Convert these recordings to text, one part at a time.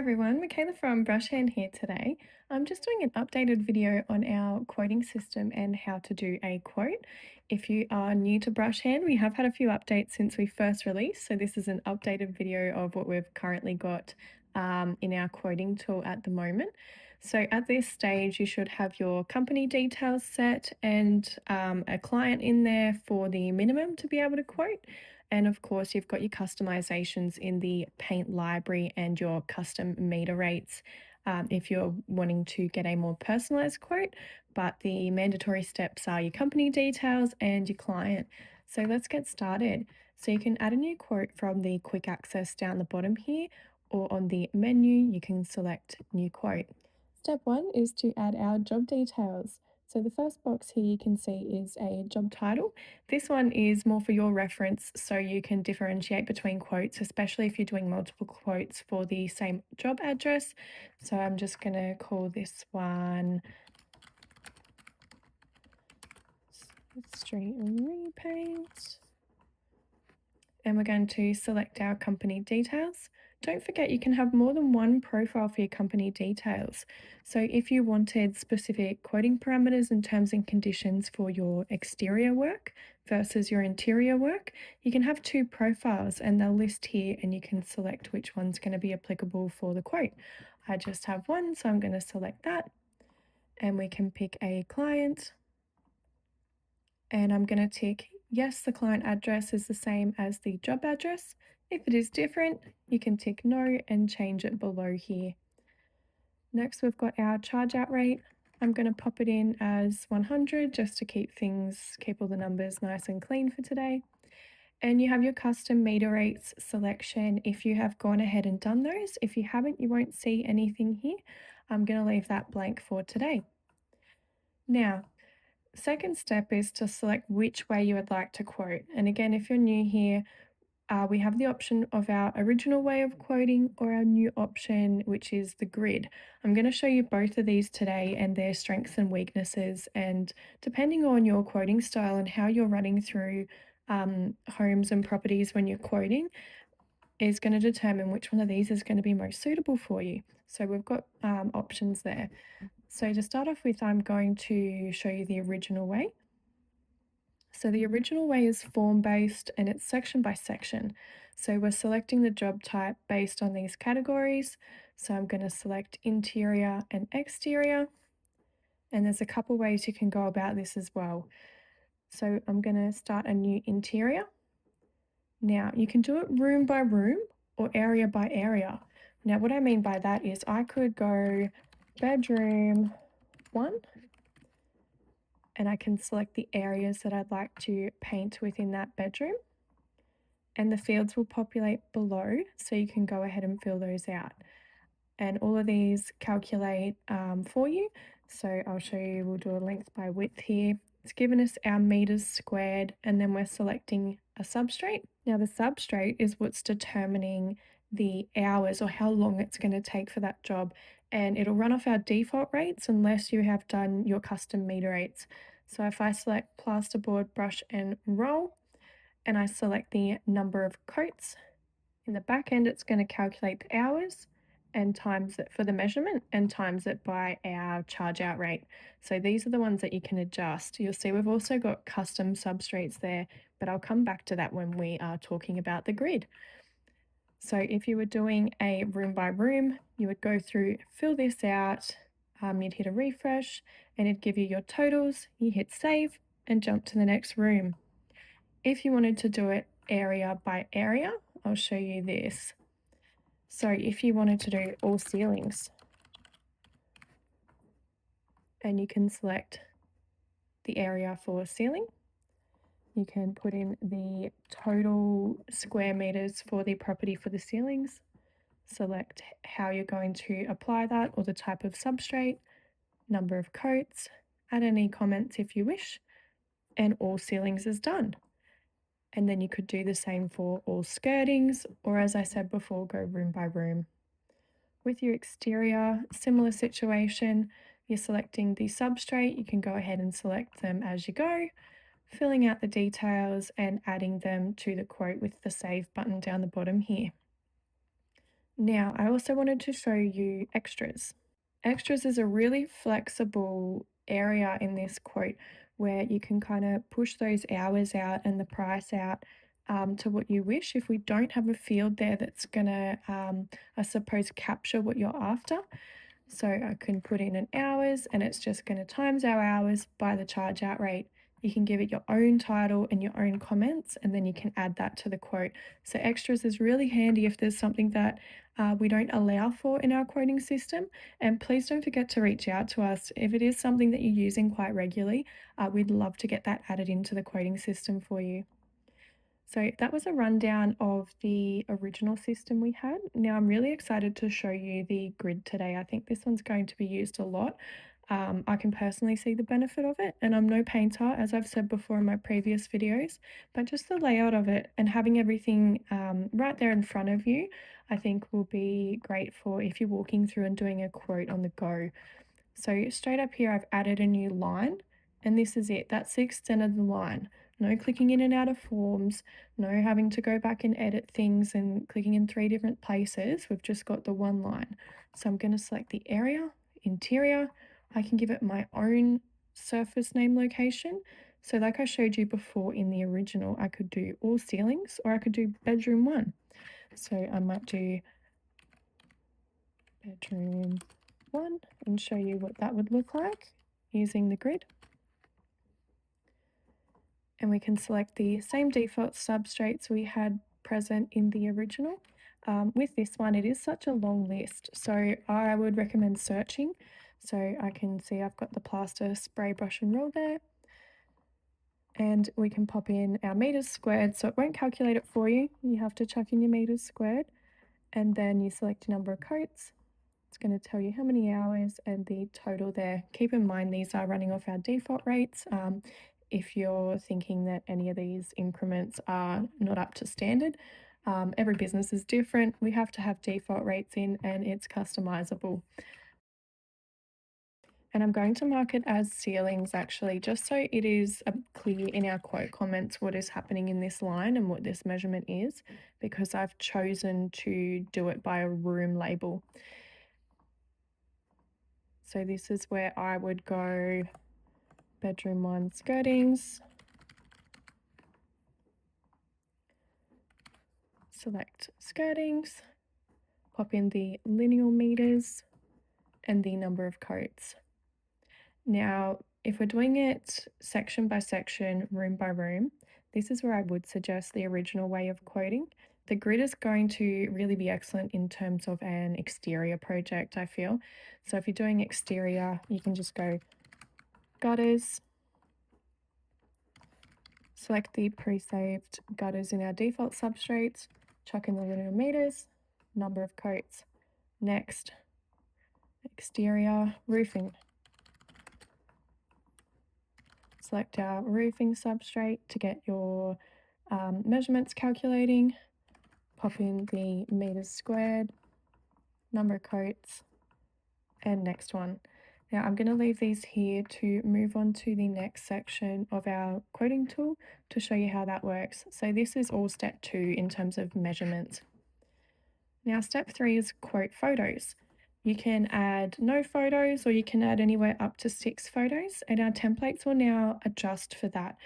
everyone, Mikayla from BrushHand here today. I'm just doing an updated video on our quoting system and how to do a quote. If you are new to BrushHand, we have had a few updates since we first released, so this is an updated video of what we've currently got in our quoting tool at the moment. So at this stage, you should have your company details set and a client in there for the minimum to be able to quote. And of course, you've got your customizations in the paint library and your custom meter rates if you're wanting to get a more personalized quote. But the mandatory steps are your company details and your client. So let's get started. So you can add a new quote from the quick access down the bottom here, or on the menu, you can select new quote. Step one is to add our job details. So the first box here you can see is a job title. This one is more for your reference so you can differentiate between quotes, especially if you're doing multiple quotes for the same job address. So I'm just going to call this one Street Repaint. And we're going to select our company details. Don't forget you can have more than one profile for your company details. So if you wanted specific quoting parameters and terms and conditions for your exterior work versus your interior work, you can have two profiles and they'll list here and you can select which one's going to be applicable for the quote. I just have one, so I'm going to select that and we can pick a client. And I'm going to tick yes, the client address is the same as the job address. If it is different, you can tick no and change it below here. Next, we've got our charge out rate. I'm going to pop it in as 100 just to keep all the numbers nice and clean for today. And you have your custom meter rates selection if you have gone ahead and done those. If you haven't, you won't see anything here. I'm going to leave that blank for today. Now, second step is to select which way you would like to quote. And again, if you're new here, we have the option of our original way of quoting or our new option, which is the grid. I'm going to show you both of these today and their strengths and weaknesses. And depending on your quoting style and how you're running through homes and properties when you're quoting, is going to determine which one of these is going to be most suitable for you. So we've got options there. So to start off with, I'm going to show you the original way. So the original way is form-based and it's section by section. So we're selecting the job type based on these categories. So I'm going to select interior and exterior. And there's a couple ways you can go about this as well. So I'm going to start a new interior. Now you can do it room by room or area by area. Now what I mean by that is I could go bedroom 1 and I can select the areas that I'd like to paint within that bedroom, and the fields will populate below so you can go ahead and fill those out. And all of these calculate for you. So I'll show you, we'll do a length by width here. It's given us our meters squared and then we're selecting a substrate. Now the substrate is what's determining the hours or how long it's going to take for that job, and it'll run off our default rates unless you have done your custom meter rates. So if I select plasterboard, brush and roll and I select the number of coats, in the back end it's going to calculate the hours and times it for the measurement and times it by our charge out rate. So these are the ones that you can adjust. You'll see we've also got custom substrates there, but I'll come back to that when we are talking about the grid. So if you were doing a room by room, you would go through, fill this out, you'd hit a refresh and it'd give you your totals. You hit save and jump to the next room. If you wanted to do it area by area, I'll show you this. So if you wanted to do all ceilings, and you can select the area for ceiling, you can put in the total square meters for the property for the ceilings, select how you're going to apply that or the type of substrate, number of coats, add any comments if you wish, and all ceilings is done. And then you could do the same for all skirtings, or as I said before, go room by room. With your exterior, similar situation, you're selecting the substrate, you can go ahead and select them as you go, filling out the details and adding them to the quote with the save button down the bottom here. Now, I also wanted to show you extras. Extras is a really flexible area in this quote where you can kind of push those hours out and the price out to what you wish. If we don't have a field there that's going to, I suppose, capture what you're after, so I can put in an hours and it's just going to times our hours by the charge out rate. You can give it your own title and your own comments, and then you can add that to the quote. So extras is really handy if there's something that we don't allow for in our quoting system. And please don't forget to reach out to us. If it is something that you're using quite regularly, we'd love to get that added into the quoting system for you. So that was a rundown of the original system we had. Now I'm really excited to show you the grid today. I think this one's going to be used a lot. I can personally see the benefit of it, and I'm no painter, as I've said before in my previous videos, but just the layout of it and having everything right there in front of you, I think will be great for if you're walking through and doing a quote on the go. So straight up here, I've added a new line, and this is it. That's the extent of the line. No clicking in and out of forms, no having to go back and edit things and clicking in 3 different places. We've just got the one line. So I'm going to select the area, interior. I can give it my own surface name location. So like I showed you before in the original, I could do all ceilings or I could do bedroom 1. So I might do bedroom 1 and show you what that would look like using the grid. And we can select the same default substrates we had present in the original. With this one, it is such a long list, so I would recommend searching. So I can see I've got the plaster, spray, brush and roll there. And we can pop in our meters squared, so it won't calculate it for you. You have to chuck in your meters squared, and then you select your number of coats. It's going to tell you how many hours and the total there. Keep in mind these are running off our default rates. If you're thinking that any of these increments are not up to standard, every business is different. We have to have default rates in and it's customizable. And I'm going to mark it as ceilings actually, just so it is clear in our quote comments what is happening in this line and what this measurement is, because I've chosen to do it by a room label. So this is where I would go bedroom 1 skirtings, select skirtings, pop in the lineal meters and the number of coats. Now, if we're doing it section by section, room by room, this is where I would suggest the original way of quoting. The grid is going to really be excellent in terms of an exterior project, I feel. So if you're doing exterior, you can just go gutters, select the pre-saved gutters in our default substrates, chuck in the linear meters, number of coats. Next, exterior roofing. Select our roofing substrate to get your measurements calculating. Pop in the meters squared, number of coats, and next one. Now I'm going to leave these here to move on to the next section of our quoting tool to show you how that works. So this is all step 2 in terms of measurements. Now step 3 is quote photos. You can add no photos or you can add anywhere up to 6 photos, and our templates will now adjust for that.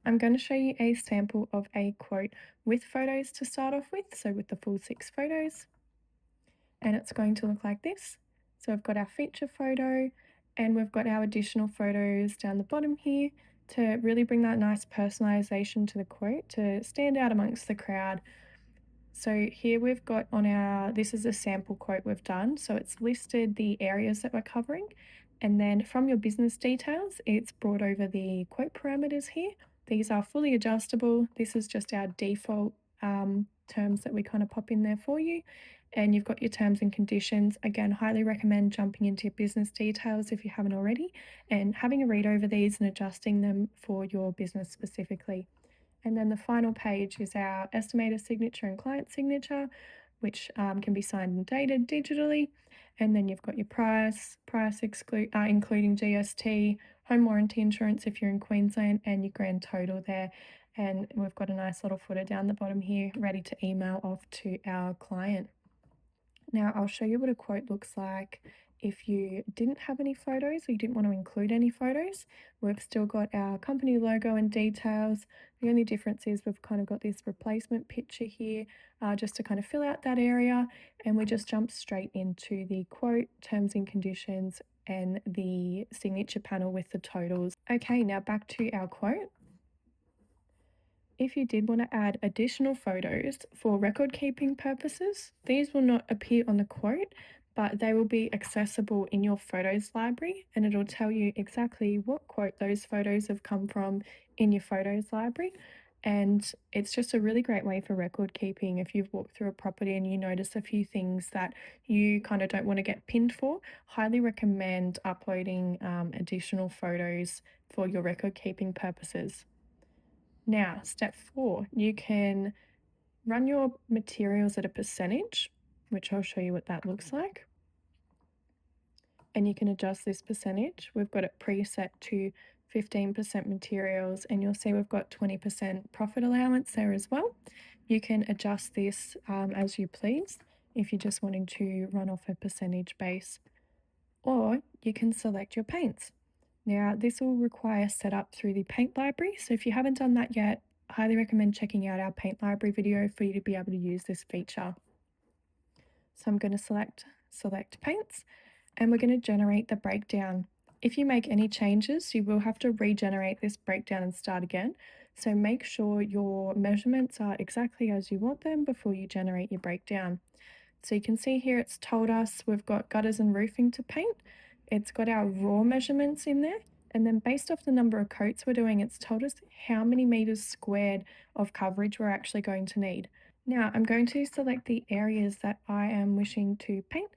I'm going to show you a sample of a quote with photos to start off with, so with the full 6 photos. And it's going to look like this. So we've got our feature photo and we've got our additional photos down the bottom here to really bring that nice personalization to the quote to stand out amongst the crowd. So here we've got on our, this is a sample quote we've done. So it's listed the areas that we're covering. And then from your business details, it's brought over the quote parameters here. These are fully adjustable. This is just our default terms that we kind of pop in there for you. And you've got your terms and conditions. Again, highly recommend jumping into your business details if you haven't already and having a read over these and adjusting them for your business specifically. And then the final page is our estimator signature and client signature, which can be signed and dated digitally. And then you've got your price including GST, home warranty insurance if you're in Queensland, and your grand total there. And we've got a nice little footer down the bottom here ready to email off to our client. Now, I'll show you what a quote looks like if you didn't have any photos or you didn't want to include any photos. We've still got our company logo and details. The only difference is we've kind of got this replacement picture here just to kind of fill out that area. And we just jump straight into the quote, terms and conditions, and the signature panel with the totals. Okay, now back to our quote. If you did want to add additional photos for record keeping purposes, these will not appear on the quote, but they will be accessible in your photos library, and it'll tell you exactly what quote those photos have come from in your photos library. And it's just a really great way for record keeping. If you've walked through a property and you notice a few things that you kind of don't want to get pinned for, highly recommend uploading additional photos for your record keeping purposes. Now, step 4, you can run your materials at a percentage, which I'll show you what that looks like. And you can adjust this percentage. We've got it preset to 15% materials, and you'll see we've got 20% profit allowance there as well. You can adjust this as you please if you're just wanting to run off a percentage base, or you can select your paints. Now, this will require setup through the paint library. So if you haven't done that yet, I highly recommend checking out our paint library video for you to be able to use this feature. So I'm going to select paints, and we're going to generate the breakdown. If you make any changes, you will have to regenerate this breakdown and start again. So make sure your measurements are exactly as you want them before you generate your breakdown. So you can see here it's told us we've got gutters and roofing to paint. It's got our raw measurements in there. And then based off the number of coats we're doing, it's told us how many meters squared of coverage we're actually going to need. Now I'm going to select the areas that I am wishing to paint.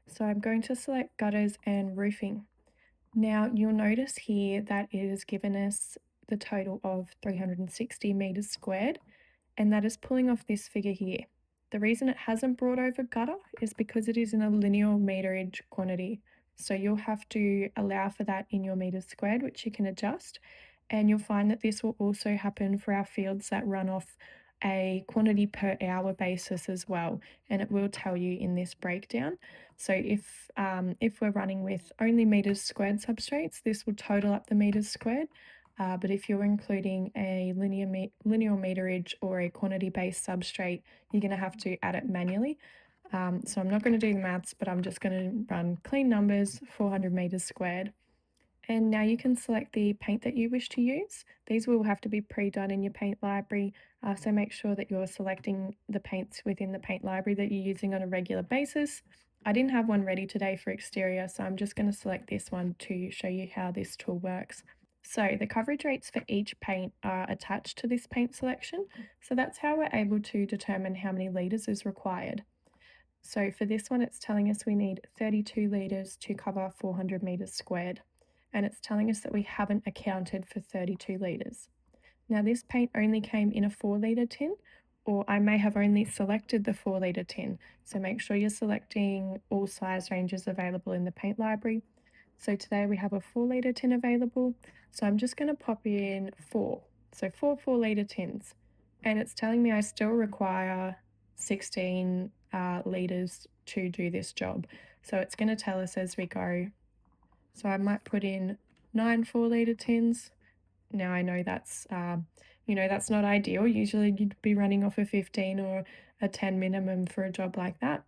So I'm going to select gutters and roofing. Now you'll notice here that it has given us the total of 360 meters squared, and that is pulling off this figure here. The reason it hasn't brought over gutter is because it is in a linear meterage quantity. So you'll have to allow for that in your meters squared, which you can adjust. And you'll find that this will also happen for our fields that run off a quantity per hour basis as well. And it will tell you in this breakdown. So if we're running with only meters squared substrates, this will total up the meters squared. But if you're including a linear meterage or a quantity-based substrate, you're going to have to add it manually. So I'm not going to do the maths, but I'm just going to run clean numbers, 400 meters squared. And now you can select the paint that you wish to use. These will have to be pre-done in your paint library, so make sure that you're selecting the paints within the paint library that you're using on a regular basis. I didn't have one ready today for exterior, so I'm just going to select this one to show you how this tool works. So the coverage rates for each paint are attached to this paint selection, so that's how we're able to determine how many litres is required. So for this one, it's telling us we need 32 litres to cover 400 metres squared, and it's telling us that we haven't accounted for 32 litres. Now this paint only came in a 4-litre tin, or I may have only selected the 4-litre tin, so make sure you're selecting all size ranges available in the paint library. So today we have a 4-litre tin available, so I'm just going to pop in 4, so 4-litre tins, and it's telling me I still require 16 litres to do this job, so it's going to tell us as we go. So I might put in 9 4-litre tins. Now I know that's that's not ideal. Usually you'd be running off a 15 or a 10 minimum for a job like that,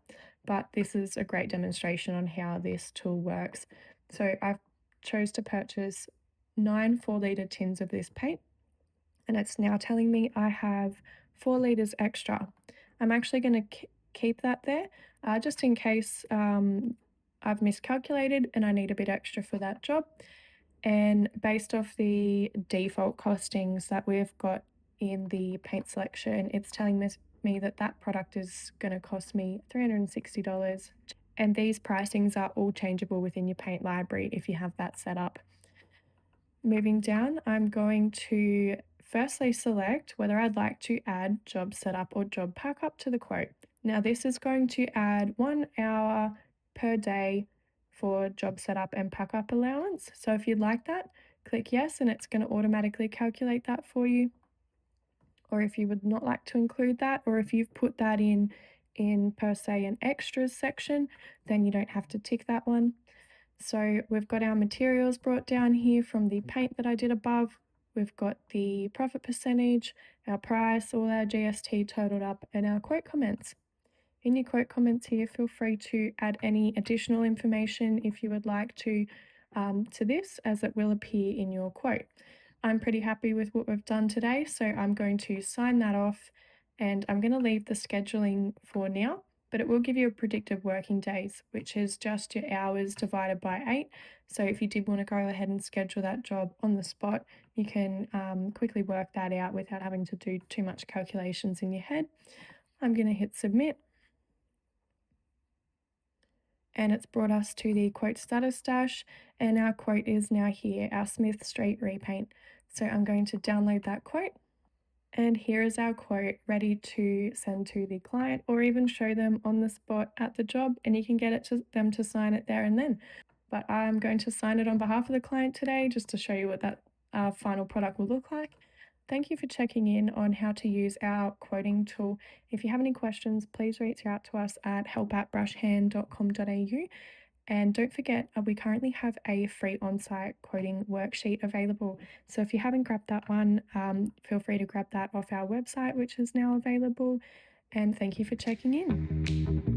but this is a great demonstration on how this tool works. So I chose to purchase 9 4-litre tins of this paint, and it's now telling me I have 4 litres extra. I'm actually going to keep that there just in case I've miscalculated and I need a bit extra for that job. And based off the default costings that we've got in the paint selection, it's telling me that that product is going to cost me $360. And these pricings are all changeable within your paint library if you have that set up. Moving down, I'm going to firstly select whether I'd like to add job setup or job pack-up to the quote. Now this is going to add 1 hour per day for job setup and pack-up allowance. So if you'd like that, click yes, and it's going to automatically calculate that for you. Or if you would not like to include that, or if you've put that in in per se an extras section, then you don't have to tick that one. So we've got our materials brought down here from the paint that I did above. We've got the profit percentage, our price, all our GST totaled up, and our quote comments. In your quote comments here, feel free to add any additional information if you would like to this, as it will appear in your quote. I'm pretty happy with what we've done today, so I'm going to sign that off and I'm going to leave the scheduling for now, but it will give you a predicted working days, which is just your hours divided by 8. So if you did want to go ahead and schedule that job on the spot, you can quickly work that out without having to do too much calculations in your head. I'm going to hit submit. And it's brought us to the quote status dash, and our quote is now here, our Smith Street repaint. So I'm going to download that quote, and here is our quote ready to send to the client or even show them on the spot at the job, and you can get it to them to sign it there and then. But I'm going to sign it on behalf of the client today just to show you what that final product will look like. Thank you for checking in on how to use our quoting tool. If you have any questions, please reach out to us at help@brushhand.com.au. And don't forget, we currently have a free on-site quoting worksheet available. So if you haven't grabbed that one, feel free to grab that off our website, which is now available. And thank you for checking in.